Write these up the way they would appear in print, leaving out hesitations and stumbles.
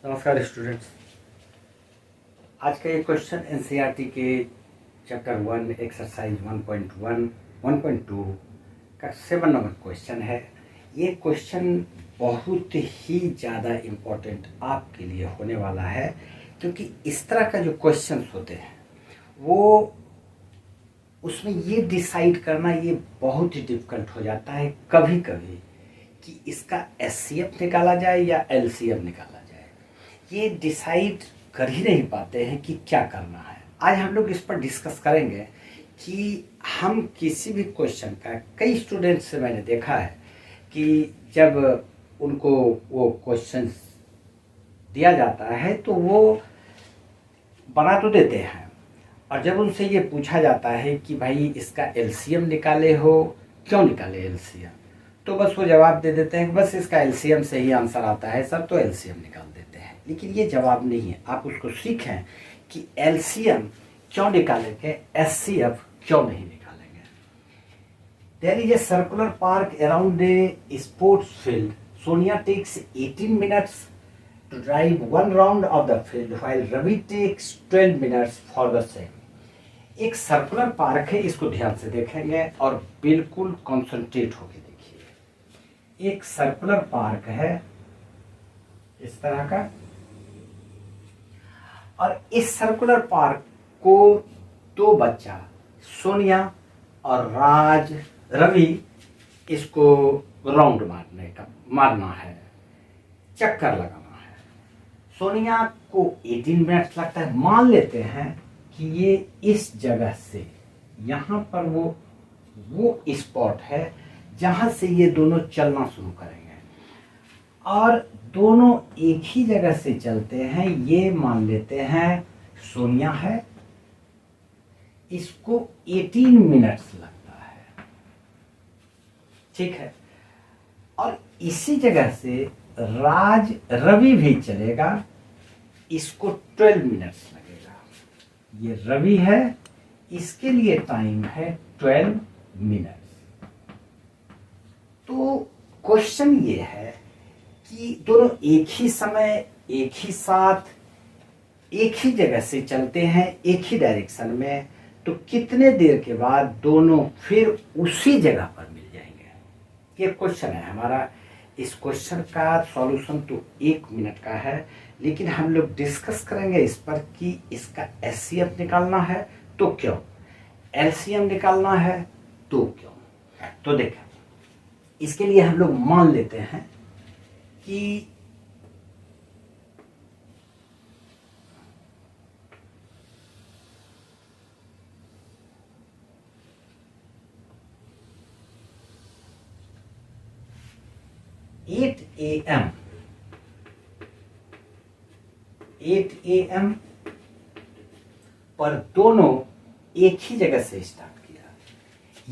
नमस्कार स्टूडेंट्स। आज का ये क्वेश्चन एनसीईआरटी के चैप्टर 1 एक्सरसाइज 1.1 1.2 का 7 नंबर क्वेश्चन है। ये क्वेश्चन बहुत ही ज़्यादा इम्पोर्टेंट आपके लिए होने वाला है, क्योंकि इस तरह का जो क्वेश्चंस होते हैं वो उसमें ये डिसाइड करना ये बहुत ही डिफ़िकल्ट हो जाता है कभी कभी कि इसका एचसीएफ निकाला जाए या एलसीएम निकाला जाए। ये डिसाइड कर ही नहीं पाते हैं कि क्या करना है। आज हम लोग इस पर डिस्कस करेंगे कि हम किसी भी क्वेश्चन का, कई स्टूडेंट्स से मैंने देखा है कि जब उनको वो क्वेश्चन दिया जाता है तो वो बना तो देते हैं, और जब उनसे ये पूछा जाता है कि भाई इसका एलसीएम निकाले हो, क्यों निकाले एलसीएम, तो बस वो जवाब दे देते हैं कि बस इसका एलसीएम से ही आंसर आता है सर, तो एलसीएम निकाल देते हैं। लेकिन ये जवाब नहीं है। आप उसको सीखें कि एलसीएम क्यों निकालेंगे, एचसीएफ क्यों नहीं निकालेंगे। There is a circular park around a sports field. Sonia takes 18 minutes to drive one round of the field while Ravi takes 12 minutes for the same. एक सर्कुलर पार्क है, इसको ध्यान से देखेंगे और बिल्कुल कॉन्सेंट्रेट होकर देखिए। एक सर्कुलर पार्क है इस तरह का, और इस सर्कुलर पार्क को दो बच्चा सोनिया और रवि इसको राउंड मारना है, चक्कर लगाना। सोनिया को 18 मिनट्स लगता है। मान लेते हैं कि ये इस जगह से यहाँ पर वो स्पॉट है जहाँ से ये दोनों चलना शुरू करेंगे, और दोनों एक ही जगह से चलते हैं। ये मान लेते हैं सोनिया है, इसको 18 मिनट्स लगता है, ठीक है। और इसी जगह से रवि भी चलेगा, इसको 12 मिनट्स लगेगा। ये रवि है, इसके लिए टाइम है 12 मिनट्स। तो क्वेश्चन ये है कि दोनों एक ही समय, एक ही साथ, एक ही जगह से चलते हैं, एक ही डायरेक्शन में, तो कितने देर के बाद दोनों फिर उसी जगह पर मिल जाएंगे। ये क्वेश्चन है हमारा। इस क्वेश्चन का सॉल्यूशन तो 1 मिनट का है, लेकिन हम लोग डिस्कस करेंगे इस पर कि इसका एचसीएफ निकालना है तो क्यों, एलसीएम निकालना है तो क्यों। तो देखें, इसके लिए हम लोग मान लेते हैं कि एट ए एम पर दोनों एक ही जगह से स्टार्ट किया।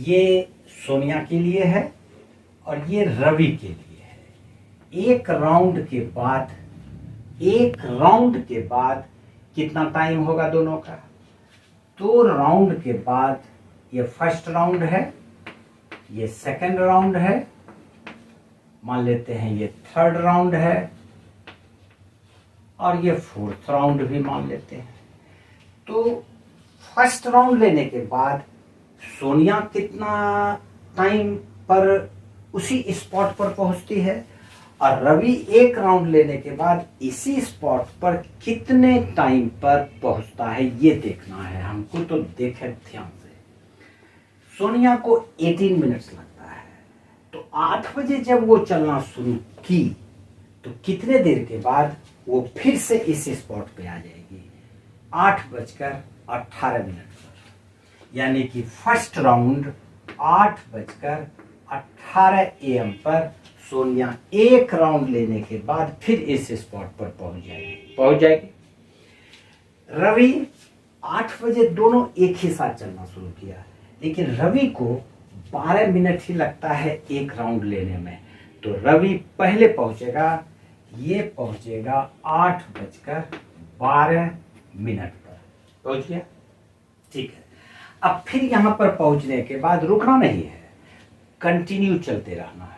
ये सोनिया के लिए है और ये रवि के लिए है। एक राउंड के बाद कितना टाइम होगा दोनों का? 2 राउंड के बाद, ये फर्स्ट राउंड है, ये सेकंड राउंड है, मान लेते हैं ये थर्ड राउंड है, और ये फोर्थ राउंड भी मान लेते हैं। तो फर्स्ट राउंड लेने के बाद सोनिया कितना टाइम पर उसी स्पॉट पर पहुंचती है, और रवि एक राउंड लेने के बाद इसी स्पॉट पर कितने टाइम पर पहुंचता है, ये देखना है हमको। तो देखें ध्यान से, सोनिया को 18 मिनट्स लगता है, तो 8 बजे जब वो चलना शुरू की तो कितने देर के बाद वो फिर से इस स्पॉट पे आ जाएगी? 8:18 पर, यानी कि फर्स्ट राउंड 8:18 AM पर सोनिया एक राउंड लेने के बाद फिर इस स्पॉट पर पहुंच जाएगी। रवि 8 बजे दोनों एक ही साथ चलना शुरू किया, लेकिन रवि को 12 मिनट ही लगता है एक राउंड लेने में, तो रवि पहले पहुंचेगा, ये पहुंचेगा 8:12 पर। पहुंच गया, ठीक है। अब फिर यहां पर पहुंचने के बाद रुकना नहीं है, कंटिन्यू चलते रहना है।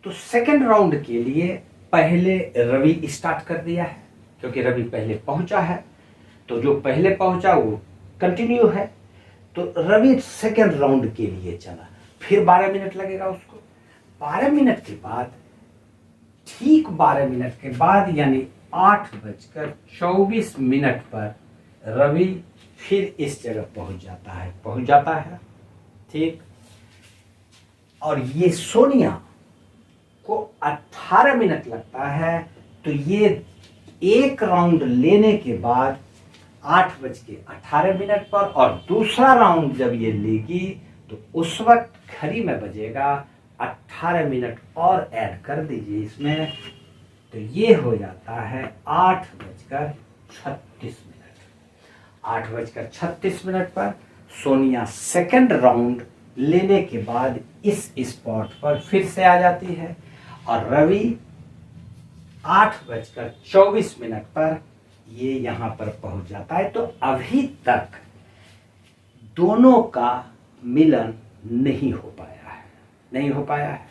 तो सेकंड राउंड के लिए पहले रवि स्टार्ट कर दिया है, क्योंकि रवि पहले पहुंचा है, तो जो पहले पहुंचा वो कंटिन्यू है। तो रवि सेकेंड राउंड के लिए चला, फिर 12 मिनट लगेगा उसको। 12 मिनट के बाद, ठीक 12 मिनट के बाद यानी 8:24 पर रवि फिर इस जगह पहुंच जाता है। ठीक। और ये सोनिया को 18 मिनट लगता है, तो ये एक राउंड लेने के बाद 8:18 पर, और दूसरा राउंड जब ये लेगी तो उस वक्त घड़ी में बजेगा 18 मिनट और ऐड कर दीजिए इसमें, तो ये हो जाता है 8:36। 8:36 पर सोनिया सेकंड राउंड लेने के बाद इस स्पॉट पर फिर से आ जाती है, और रवि 8:24 पर ये यहां पर पहुंच जाता है। तो अभी तक दोनों का मिलन नहीं हो पाया है।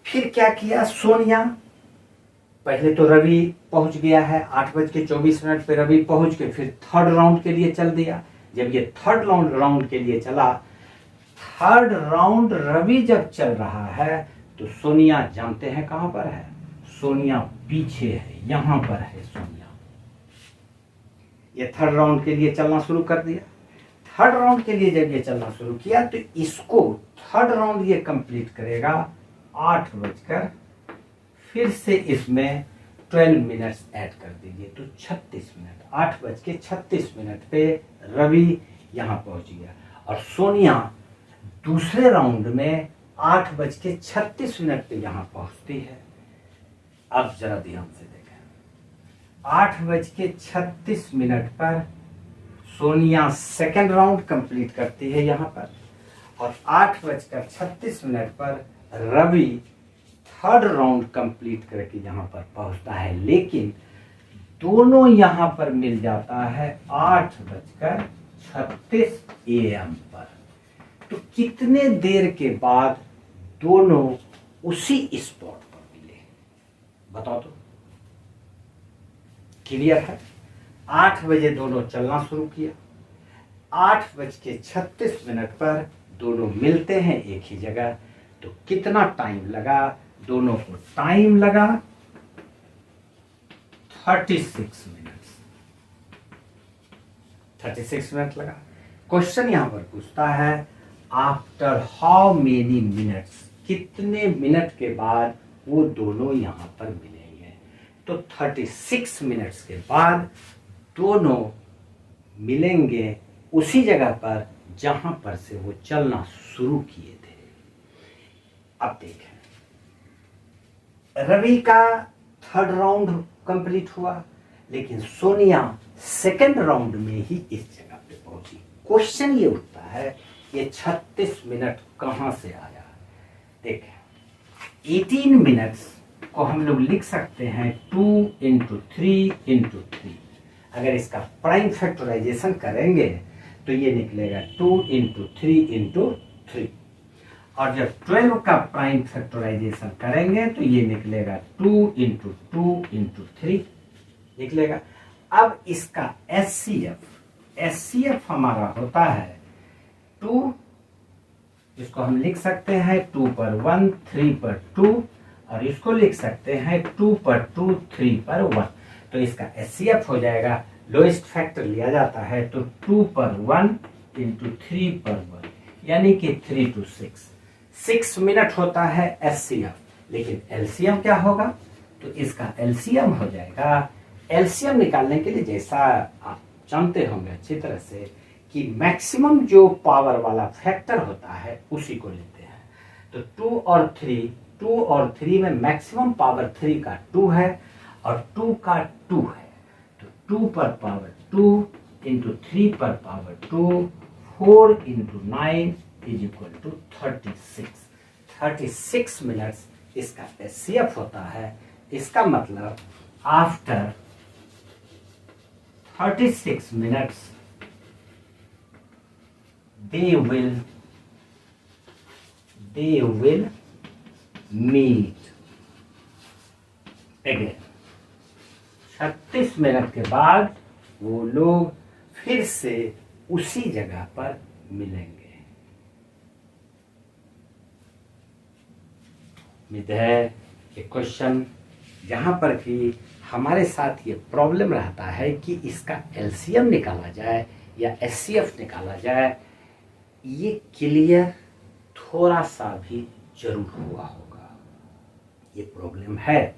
फिर क्या किया सोनिया, पहले तो रवि पहुंच गया है 8:24 पे, रवि पहुंच के फिर थर्ड राउंड के लिए चल दिया। जब ये थर्ड राउंड के लिए चला, थर्ड राउंड रवि जब चल रहा है तो सोनिया जानते हैं कहां पर है? सोनिया पीछे है, यहां पर है सोनिया। ये थर्ड राउंड के लिए चलना शुरू कर दिया। थर्ड राउंड के लिए जब ये चलना शुरू किया तो इसको थर्ड राउंड ये कंप्लीट करेगा 8 बजकर, फिर से इसमें 12 मिनट्स ऐड कर दीजिए तो 36 मिनट। 8:36 पे रवि यहां पहुंच गया, और सोनिया दूसरे राउंड में 8:36 पे यहां पहुंचती है। अब जरा ध्यान से देखें, 8:36 पर सोनिया सेकेंड राउंड कंप्लीट करती है यहां पर, और 8:36 पर रवि थर्ड राउंड कंप्लीट करके यहां पर पहुंचता है। लेकिन दोनों यहां पर मिल जाता है 8:36 AM पर। तो कितने देर के बाद दोनों उसी स्पॉट पर मिले, बताओ तो। क्लियर है? 8 बजे दोनों चलना शुरू किया, 8:36 पर दोनों मिलते हैं एक ही जगह। तो कितना टाइम लगा दोनों को? टाइम लगा 36 मिनट। 36 मिनट लगा। क्वेश्चन यहां पर पूछता है आफ्टर हाउ मेनी मिनट्स, कितने मिनट के बाद वो दोनों यहां पर मिलेंगे। तो 36 मिनट्स के बाद दोनों मिलेंगे उसी जगह पर जहां पर से वो चलना शुरू किए थे। अब देखें, रवि का थर्ड राउंड कंप्लीट हुआ, लेकिन सोनिया सेकंड राउंड में ही इस जगह पे पहुंची। क्वेश्चन ये उठता है ये 36 मिनट कहां से आया। देखें, 18 मिनट्स को हम लोग लिख सकते हैं 2 × 3 × 3। अगर इसका प्राइम फैक्टराइजेशन करेंगे तो ये निकलेगा 2 × 3 × 3, और जब 12 का प्राइम फैक्टराइजेशन करेंगे तो ये निकलेगा 2 × 2 × 3 निकलेगा। अब इसका एचसीएफ हमारा होता है 2, इसको हम लिख सकते हैं 2 पर 1, 3 पर 2, और इसको लिख सकते हैं 2 पर 2, 3 पर 1। तो इसका एचसीएफ हो जाएगा, लोएस्ट फैक्टर लिया जाता है तो 2 पर 1 × 3 पर 1, यानी कि 3 to 6। 6 मिनट होता है एचसीएफ, लेकिन एलसीएम क्या होगा? तो इसका एलसीएम हो जाएगा, एलसीएम निकालने के लिए जैसा आप जानते होंगे अच्छी तरह से कि मैक्सिमम जो पावर वाला फैक्टर होता है उसी को लेते हैं। तो 2 और 3 में मैक्सिमम पावर 3 का 2 है और 2 का 2 है, तो 2 पर पावर 2 × 3 पर पावर 2, 4 × 9 = 36। 36 मिनट्स इसका एचसीएफ होता है। इसका मतलब after 36 minutes they will meet again 36 minute के बाद वो लोग फिर से उसी जगह पर मिलेंगे। उम्मीद है कि क्वेश्चन जहां पर कि हमारे साथ ये प्रॉब्लम रहता है कि इसका एलसीएम निकाला जाए या एचसीएफ निकाला जाए, ये क्लियर थोड़ा सा भी जरूर हुआ होगा। ये प्रॉब्लम है,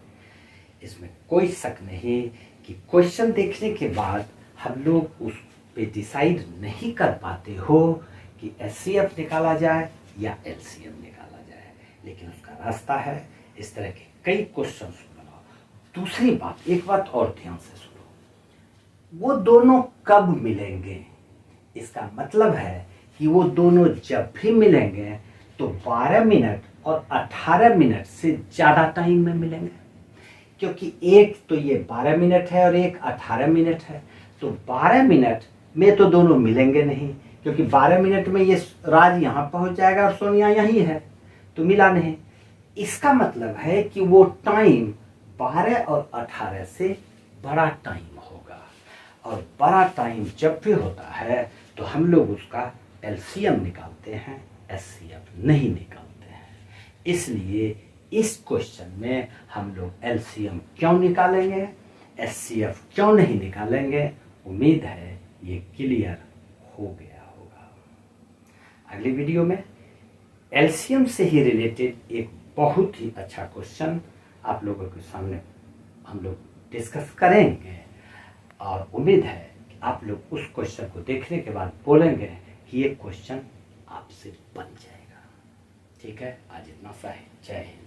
इसमें कोई शक नहीं कि क्वेश्चन देखने के बाद हम लोग उस पे डिसाइड नहीं कर पाते हो कि एचसीएफ निकाला जाए या एलसीएम निकाला जाए, लेकिन उसका रास्ता है। इस तरह के कई क्वेश्चन बनाओ। दूसरी बात, एक बात और ध्यान से सुनो, वो दोनों कब मिलेंगे, इसका मतलब है कि वो दोनों जब भी मिलेंगे तो 12 मिनट और 18 मिनट से ज़्यादा टाइम में मिलेंगे, क्योंकि एक तो ये 12 मिनट है और एक 18 मिनट है। तो 12 मिनट में तो दोनों मिलेंगे नहीं, क्योंकि 12 मिनट में ये राज यहाँ पहुँच जाएगा और सोनिया यहीं है, तो मिला नहीं। इसका मतलब है कि वो टाइम 12 और 18 से बड़ा टाइम होगा, और बड़ा टाइम जब भी होता है तो हम लोग उसका एलसीएम निकालते हैं, एचसीएफ नहीं निकालते हैं। इसलिए इस क्वेश्चन में हम लोग एलसीएम क्यों निकालेंगे, एचसीएफ क्यों नहीं निकालेंगे, उम्मीद है ये क्लियर हो गया होगा। अगली वीडियो में एलसीएम से ही रिलेटेड एक बहुत ही अच्छा क्वेश्चन आप लोगों के सामने हम लोग डिस्कस करेंगे, और उम्मीद है कि आप लोग उस क्वेश्चन को देखने के बाद बोलेंगे कि ये क्वेश्चन आपसे बन जाएगा। ठीक है, आज इतना सा है। जय हिंद।